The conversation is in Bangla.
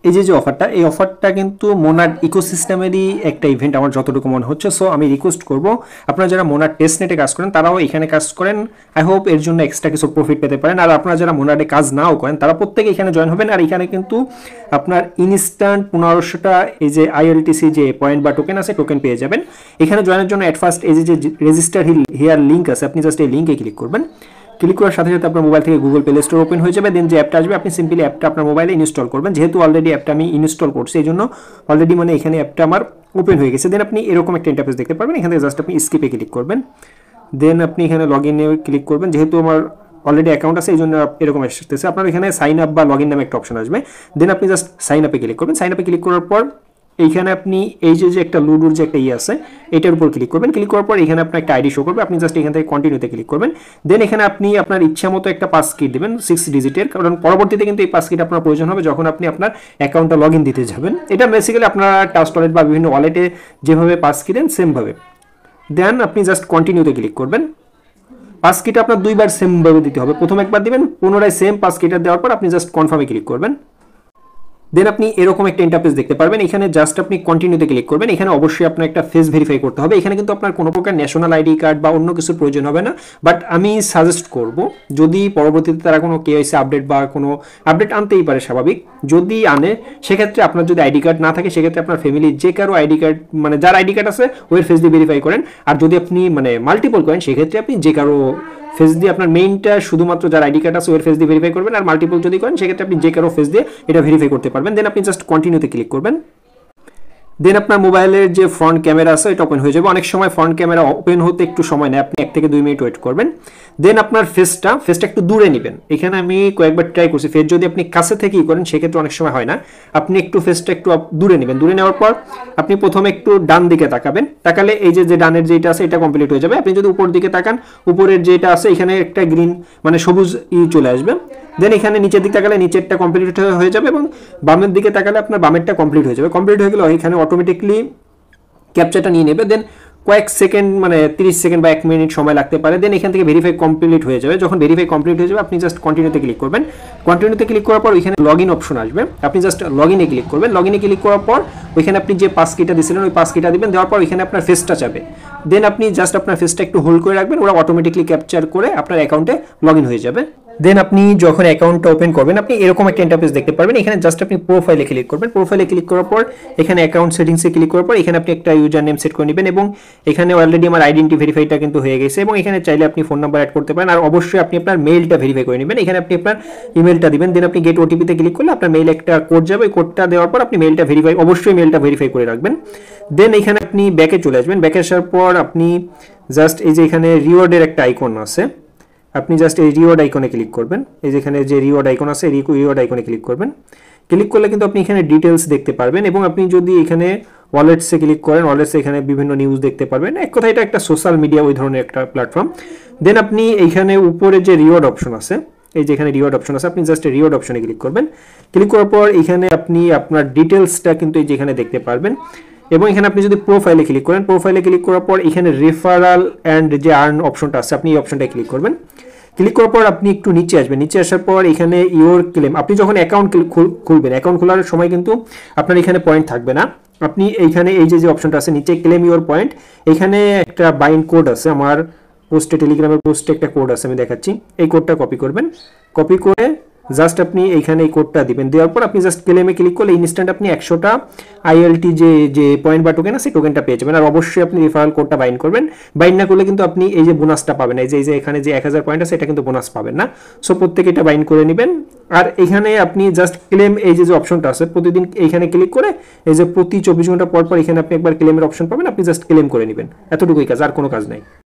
এই যে অফারটা, এই অফারটা কিন্তু মোনাড ইকোসিস্টেমেরই একটা ইভেন্ট আমার যতটুকু মনে হচ্ছে। সো আমি রিকোয়েস্ট করব আপনারা যারা মোনাড টেস্টনেটে কাজ করেন তারাও এখানে কাজ করেন। আই হোপ এর জন্য এক্সট্রা কিছু প্রফিট পেতে পারেন। আর আপনারা যারা মোনাডে কাজ নাও করেন তারা প্রত্যেকে এখানে জয়েন হবেন। আর এখানে কিন্তু আপনার ইনস্ট্যান্ট 1500টা এই যে আইএলটিসি যে পয়েন্ট বা টোকেন আছে, টোকেন পেয়ে যাবেন। এখানে জয়েনের জন্য অ্যাট ফার্স্ট এই যে রেজিস্টার হিয়ার লিঙ্ক আছে, আপনি জাস্ট এই লিঙ্কে ক্লিক করবেন। ক্লিক করার সাথে সাথে আপনার মোবাইল থেকে গুগল প্লে স্টোর ওপেন হয়ে যাবে। দেন যে অ্যাপটা আসবে আপনি সিম্পলি অ্যাপটা আপনার মোবাইলে ইনস্টল করবেন। যেহেতু অলরেডি অ্যাপটা আমি ইনস্টল করছি এই জন্য অলরেডি মানে এখানে অ্যাপটা আমার ওপেন হয়ে গেছে। দেন আপনি এরকম একটা ইন্টারফেস দেখতে পারবেন। এখান থেকে জাস্ট আপনি স্কিপে ক্লিক করবেন। দেন আপনি এখানে লগ ইনে ক্লিক করবেন। যেহেতু আমার অলরেডি অ্যাকাউন্ট আছে এই জন্য এরকম আসতেছে। আপনার এখানে সাইন আপ বা লগ ইন নামে একটা অপশন আসবে। দেন আপনি জাস্ট সাইন আপে ক্লিক করবেন। সাইন আপে ক্লিক করার পর এইখানে আপনি এই যে একটা লুডুর যে একটা আছে এটার উপর ক্লিক করবেন। ক্লিক করার পর এখানে আপনার একটা আইডি শো করবে। আপনি জাস্ট এখান থেকে কন্টিনিউতে ক্লিক করবেন। দেন এখানে আপনি আপনার ইচ্ছা মতো একটা পাস কি দেবেন 6 ডিজিটের, কারণ পরবর্তীতে কিন্তু এই পাস কিটা আপনার প্রয়োজন হবে যখন আপনি আপনার অ্যাকাউন্টটা লগ ইন দিতে যাবেন। এটা বেসিক্যালি আপনার ট্রাস্ট ওয়ালেট বা বিভিন্ন ওয়ালেটে যেভাবে পাস কি দেন সেমভাবে। দেন আপনি জাস্ট কন্টিনিউতে ক্লিক করবেন। পাস কিটা আপনার দুইবার সেমভাবে দিতে হবে। প্রথম একবার দিবেন, পুনরায় সেম পাস কিটা দেওয়ার পর আপনি জাস্ট কনফার্মে ক্লিক করবেন। দেন আপনি এরকম একটা ইন্টারফেস দেখতে পারবেন। এখানে জাস্ট আপনি কন্টিনিউতে ক্লিক করবেন। এখানে অবশ্যই আপনার একটা ফেস ভেরিফাই করতে হবে। এখানে কিন্তু আপনার কোনো প্রকার ন্যাশনাল আইডি কার্ড বা অন্য কিছুর প্রয়োজন হবে না। বাট আমি সাজেস্ট করব যদি পরবর্তীতে তারা কোনো কেওয়াইসি আপডেট বা কোনো আপডেট আনতেই পারে স্বাভাবিক, যদি আনে সেক্ষেত্রে আপনার যদি আইডি কার্ড না থাকে সেক্ষেত্রে আপনার ফ্যামিলির যে কারো আইডি কার্ড মানে যার আইডি কার্ড আছে ওর ফেস দিয়ে ভেরিফাই করেন। আর যদি আপনি মানে মাল্টিপল করেন সেক্ষেত্রে আপনি যে কারো ফেস দিয়ে আপনার মেইনটা শুধুমাত্র যার আইডি কার্ড আছে ওর ফেস দিয়ে ভেরিফাই করবেন। আর মাল্টিপল যদি করেন সেক্ষেত্রে আপনি যে কারো ফেস দিয়ে এটা ভেরিফাই করতে পারবেন। দেন আপনি জাস্ট কন্টিনিউতে ক্লিক করবেন। দেন আপনার মোবাইলের যে ফ্রন্ট ক্যামেরা আছে এটা ওপেন হয়ে যাবে। অনেক সময় ফ্রন্ট ক্যামেরা ওপেন হতে একটু সময় নেয়, আপনি 1 থেকে 2 মিনিট ওয়েট করবেন। দেন আপনার ফেসটা একটু দূরে নেবেন। এখানে আমি কয়েকবার ট্রাই করছি, ফেস যদি আপনি কাছে থেকেই করেন সেক্ষেত্রে অনেক সময় হয় না। আপনি একটু ফেসটা একটু দূরে নেবেন। দূরে নেওয়ার পর আপনি প্রথমে একটু ডান দিকে তাকাবেন। তাকালে এই যে ডানের যেটা আছে এটা কমপ্লিট হয়ে যাবে। আপনি যদি উপর দিকে তাকান, উপরের যেটা আছে এখানে একটা গ্রিন মানে সবুজ চলে আসবে। দেন এখানে নিচের দিকে তাকালে নিচেরটা কমপ্লিট হয়ে যাবে এবং বামের দিকে তাকালে আপনার বামেরটা কমপ্লিট হয়ে যাবে। কমপ্লিট হয়ে গেলে এখানে অটোমেটিকলি ক্যাপচারটা নিয়ে নেবে। দেন কয়েক সেকেন্ড মানে 30 সেকেন্ড বা 1 মিনিট সময় লাগতে পারে। দেন এখান থেকে ভেরিফাই কমপ্লিট হয়ে যাবে। যখন ভেরিফাই কমপ্লিট হয়ে যাবে আপনি জাস্ট কন্টিনিউতে ক্লিক করবেন। কন্টিনিউতে ক্লিক করার পর ওইখানে লগ ইন অপশন আসবে। আপনি জাস্ট লগ ইনে ক্লিক করবেন। লগ ইনে ক্লিক করার পর ওইখানে আপনি যে পাস কিটা দিয়েছিলেন ওই পাস কিটা দিবেন। দেওয়ার পর ওইখানে আপনার ফেসটা চাবে। দেন আপনি জাস্ট আপনার ফেসটা একটু হোল্ড করে রাখবেন, ওরা অটোমেটিকলি ক্যাপচার করে আপনার অ্যাকাউন্টে লগ ইন হয়ে যাবে। দেন আপনি যখন অ্যাকাউন্টটা ওপেন করবেন আপনি এরকম একটা ইন্টারফেস দেখতে পারবেন। এখানে জাস্ট আপনি প্রোফাইলে ক্লিক করবেন। প্রোফাইলে ক্লিক করার পর এখানে অ্যাকাউন্ট সেটিংসে ক্লিক করার পর এখানে আপনি একটা ইউজার নেম সেট করে নেবেন এবং এখানে অলরেডি আমার আইডেন্টি ভেরিফাইটা কিন্তু হয়ে গেছে এবং এখানে চাইলে আপনি ফোন নাম্বার অ্যাড করতে পারেন। আর অবশ্যই আপনি আপনার মেইলটা ভেরিফাই করে নেবেন। এখানে আপনি আপনার ইমেলটা দিবেন। দেন আপনি গেট ওটিপিতে ক্লিক করলে আপনার মেইলে একটা কোড যাবে। ওই কোডটা দেওয়ার পর আপনি মেইলটা অবশ্যই মেইলটা ভেরিফাই করে রাখবেন। দেন এখানে আপনি ব্যাকে চলে আসবেন। ব্যাকে আসার পর আপনি জাস্ট এই যে এখানে রিওয়ার্ডের একটা আইকন আছে, আপনি জাস্ট এই রিওয়ার্ড আইকনে ক্লিক করবেন। এই যেখানে যে রিওয়ার্ড আইকন আছে রিওয়ার্ড আইকনে ক্লিক করবেন। ক্লিক করলে কিন্তু আপনি এখানে ডিটেলস দেখতে পারবেন এবং আপনি যদি এখানে ওয়ালেটসে ক্লিক করেন ওয়ালেটসে এখানে বিভিন্ন নিউজ দেখতে পারবেন। এক কথা এটা একটা সোশ্যাল মিডিয়া ওই ধরনের একটা প্ল্যাটফর্ম। দেন আপনি এইখানে উপরে যে রিওয়ার্ড অপশন আছে, এই যে এখানে রিওয়ার্ড অপশন আছে, আপনি জাস্ট রিওয়ার্ড অপশনে ক্লিক করবেন। ক্লিক করার পর এখানে আপনি আপনার ডিটেলসটা কিন্তু এই যেখানে দেখতে পারবেন এবং এখানে আপনি যদি প্রোফাইলে ক্লিক করেন, প্রোফাইলে ক্লিক করার পর এখানে রেফারাল অ্যান্ড যে আর্ন অপশনটা আছে আপনি এই অপশনটায় ক্লিক করবেন। ক্লিক করার পর আপনি একটু নিচে আসবেন। নিচে আসার পর এখানে ইওর ক্লেম, আপনি যখন অ্যাকাউন্ট খুলবেন অ্যাকাউন্ট খোলার সময় কিন্তু আপনার এখানে পয়েন্ট থাকবে না। আপনি এইখানে এই যে অপশনটা আছে নিচে ক্লেম ইওর পয়েন্ট, এখানে একটা বাইন্ড কোড আছে, আমার পোস্টে টেলিগ্রামের পোস্টে একটা কোড আছে আমি দেখাচ্ছি। এই কোডটা কপি করবেন। কপি করে জাস্ট আপনি এইখানে এই কোডটা দিবেন। দেওয়ার পর আপনি জাস্ট ক্লেমে ক্লিক করলে ইনস্ট্যান্ট আপনি 100টা আইএলটি যে পয়েন্ট বা টোকেন আছে টোকেনটা পেয়ে যাবেন। আর অবশ্যই আপনি রেফারেল কোডটা বাইন্ড করবেন। বাইন্ড না করলে কিন্তু আপনি এই যে বোনাসটা পাবেন, এই যে এখানে যে 1000 পয়েন্ট আছে এটা কিন্তু বোনাস পাবেন না। সো প্রত্যেকে এটা বাইন্ড করে নেবেন। আর এখানে আপনি জাস্ট ক্লেম এই যে অপশনটা আছে প্রতিদিন এইখানে ক্লিক করে এই যে প্রতি 24 ঘন্টা পর পর এখানে আপনি একবার ক্লেমের অপশন পাবেন, আপনি জাস্ট ক্লেম করে নেবেন। এতটুকুই কাজ, আর কোনো কাজ নাই।